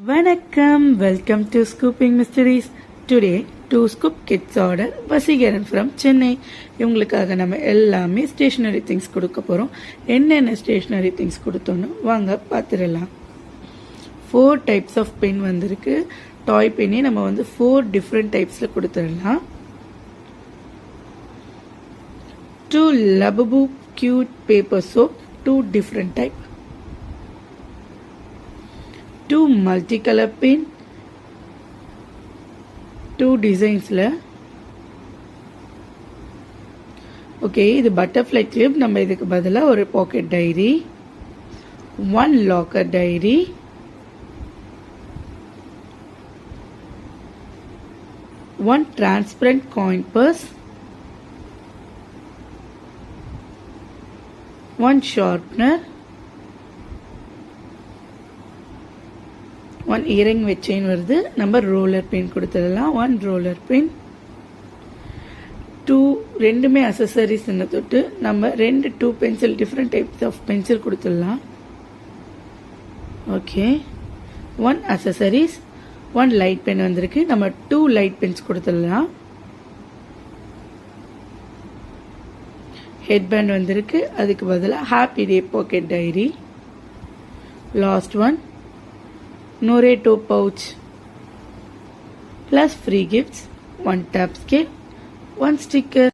வணக்கம், welcome to scooping mysteries. Today two scoop kids order Vaseekaran from Chennai. இவங்களுக்காக நம்ம எல்லாமே ஸ்டேஷ்னரி திங்ஸ் கொடுக்க போகிறோம். என்னென்ன ஸ்டேஷ்னரி திங்ஸ் கொடுத்தோன்னு வாங்க பார்த்துடலாம். 4 டைப்ஸ் ஆஃப் பென் வந்திருக்கு. டாய் பென்னே நம்ம 4 டிஃப்ரெண்ட் டைப்ஸில் கொடுத்துடலாம். 2 Labubu cute paper soap, 2 different type. 2 multicolor pen, 2 designsல. ஓகே, இது பட்டர்ஃப்ளை கிளிப். நம்ம இதுக்கு பதிலாக ஒரு pocket diary, 1 locker diary, 1 transparent coin purse, 1 sharpener, 1 earring with chain வருது. நம்ம ரோலர் பென் கொடுத்துடலாம். 1 ரோலர் பென், 2 ரெண்டுமே அசசரிஸ் தொட்டு நம்ம 2 pencil, different types of pencil கொடுத்துடலாம். ஓகே, 1 அசசரிஸ், 1 லைட் பென் வந்திருக்கு. நம்ம 2 லைட் பென்ஸ் கொடுத்துடலாம். ஹெட் பேண்ட் வந்திருக்கு. அதுக்கு பதிலாக happy day pocket diary. Last one Noreto pouch plus free gifts, 1 tap scale, 1 sticker.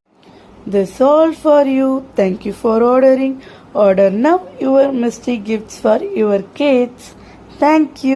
This all for you. Thank you for ordering. Order now your mystic gifts for your kids. Thank you.